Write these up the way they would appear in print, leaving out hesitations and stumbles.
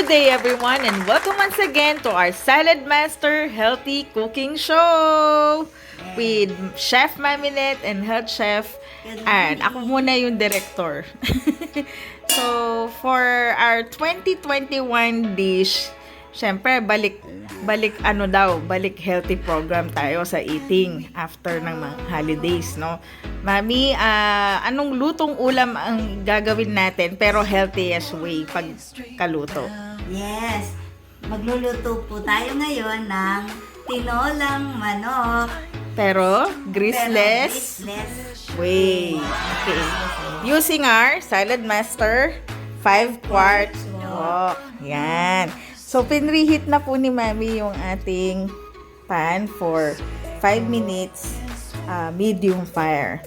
Good day everyone and welcome once again to our Saladmaster Healthy Cooking Show with Chef Maminette and Health Chef and ako muna yung director. So for our 2021 dish, syempre balik healthy program tayo sa eating after ng mga holidays, no? Mami, anong lutong ulam ang gagawin natin pero healthiest way pag kaluto? Yes, magluluto po tayo ngayon ng tinolang manok. Pero greaseless way. Okay. Using our Saladmaster 5-quart wok. Yan. So, pinreheat na po ni Mami yung ating pan for 5 minutes medium fire.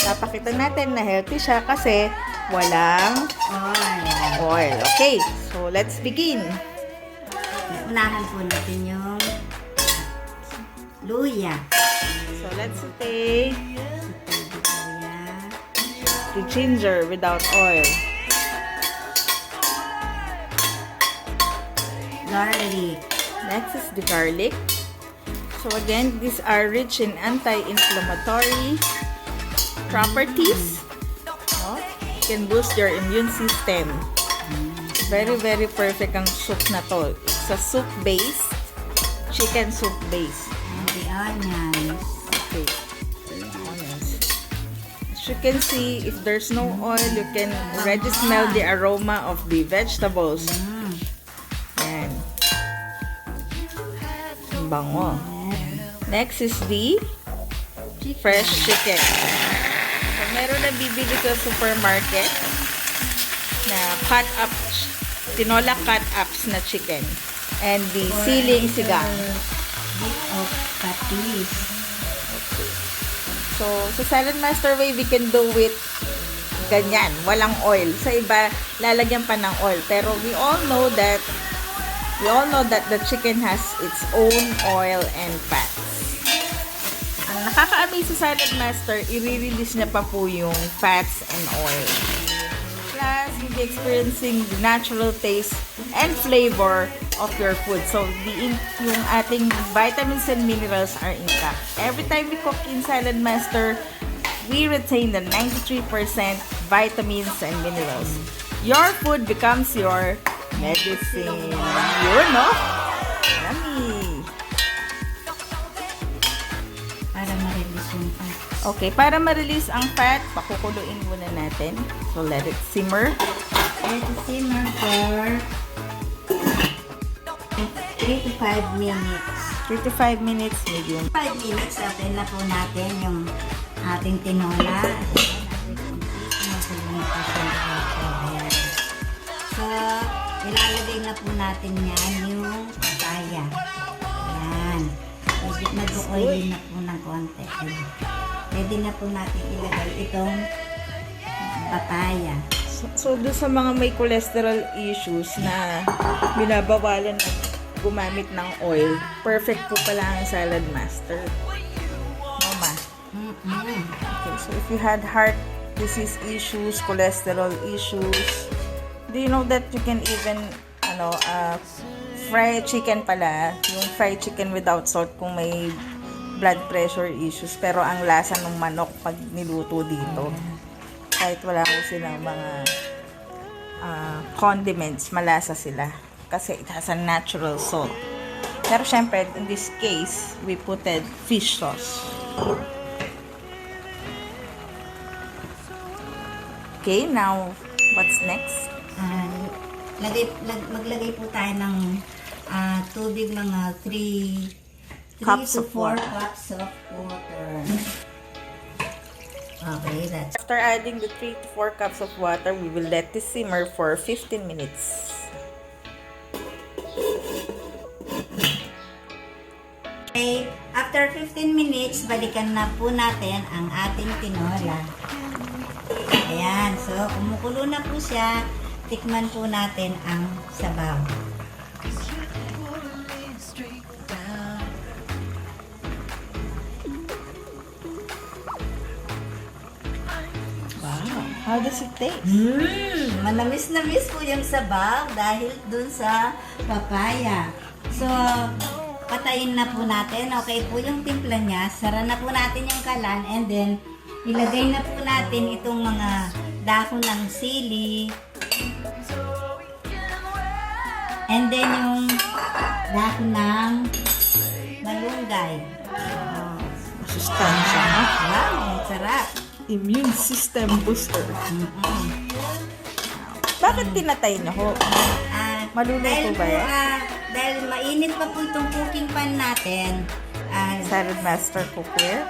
Napakita natin na healthy siya kasi walang oil. Okay, so let's begin. Unahan po natin yung luya. So let's saute the ginger without oil. Garlic. Next is the garlic. So again, these are rich in anti-inflammatory properties. No? It can boost your immune system. Very, very perfect ang soup na to. It's a soup-based, chicken soup-based. And the onions. Okay. Onions. As you can see, if there's no oil, you can already smell the aroma of the vegetables. Yan. Ang bango. Next is the fresh chicken. So, meron na bibili sa supermarket na cut up, tinola cut ups na chicken. And the siling sigang. Bit of patis. Okay. So, sa Saladmasterway, we can do it ganyan, walang oil. Sa iba, lalagyan pa ng oil. Pero we all know that the chicken has its own oil and fats. Ang nakaka-amaze sa Saladmaster, i-release niya pa po yung fats and oil. Plus, you'll be experiencing the natural taste and flavor of your food. So, yung ating vitamins and minerals are intact. Every time we cook in Saladmaster, we retain the 93% vitamins and minerals. Your food becomes your medicine. Yun, no? Yummy! Para ma-release yung fat. Okay, para ma-release ang fat, pakukuluin muna natin. So, let it simmer. Let it simmer for 3 to 5 minutes. 3 to 5 minutes, medium. 5 minutes, open na po natin yung ating tinola. So, ilalagay na po natin yan yung papaya. Ayan. Nag-oily na po ng konti. Pwede na po natin ilagay itong papaya. So, doon sa mga may cholesterol issues na binabawalan na gumamit ng oil, perfect po pala ang Saladmaster. Mama. Okay, so if you had heart disease issues, cholesterol issues, do you know that you can even, fry chicken pala, yung fried chicken without salt kung may blood pressure issues, pero ang lasa ng manok pag niluto dito, kahit wala ko silang mga condiments, malasa sila. Kasi it has a natural salt. Pero syempre, in this case, we putted fish sauce. Okay, now, what's next? Maglagay po tayo ng tubig, mga 3 Cups to of 4 water. cups of water. Okay, that's After adding the 3 to 4 cups of water, we will let this simmer for 15 minutes. okay. After 15 minutes, balikan na po natin ang ating tinola. Ayan, so kumukulo na po siya. Tikman po natin ang sabaw. Wow! How does it taste? Manamis na miss po yung sabaw dahil dun sa papaya. So, patayin na po natin. Okay po yung timpla niya. Sara na po natin yung kalan and then ilagay na po natin itong mga dahon ng sili. And then yung dahon ng malunggay. Sustansya, no? Wow, ang sarap. Immune system booster. Bakit pinatay na ho? Maluluto ba yan? Dahil mainit pa po itong cooking pan natin. Saladmaster cookware?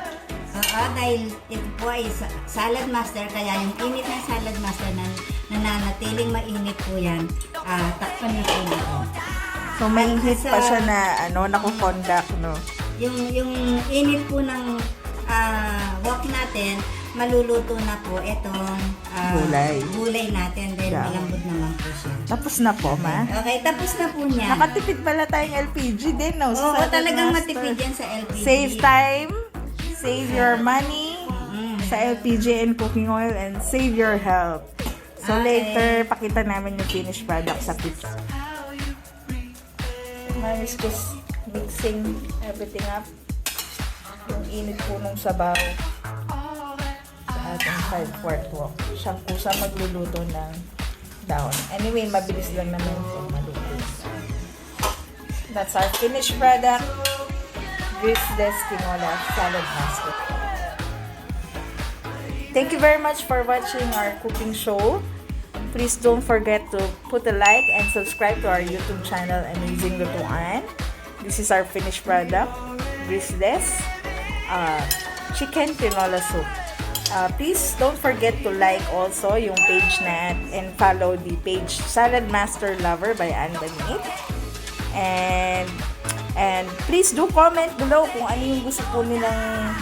Oo, dahil ito po ay Saladmaster, kaya yung init ng Saladmaster na nananatiling mainit po yan, takpan na po natin. So, may hit pa siya na, nakukonduct, no? Yung init po ng wok natin, maluluto na po itong gulay natin dahil malambot naman po siya. Tapos na po, ma? Okay, tapos na po niya. Nakatipid pala tayong LPG din, no? Oo, talagang matipid yan sa LPG. Save time, save your money sa LPG and cooking oil, and save your health. So later, pakita namin yung finished product sa pizza. Mine is just mixing everything up. Yung init po ng sabaw sa ating 5/4 wok. Siyang kusa magluluto ng daon. Anyway, mabilis lang naman po maluto. That's our finished product. Greaseless Tinola Saladmaster. Thank you very much for watching our cooking show. Please don't forget to put a like and subscribe to our YouTube channel, Amazing Lutuan. This is our finished product, Greaseless Chicken Tinola Soup. Please don't forget to like also yung page na and follow the page Saladmaster Lover by Anne Banit. And please do comment below kung ano yung gusto po nilang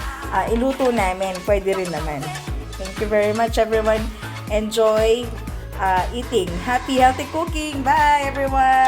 iluto namin. Pwede rin naman. Thank you very much, everyone. Enjoy eating. Happy, healthy cooking. Bye, everyone!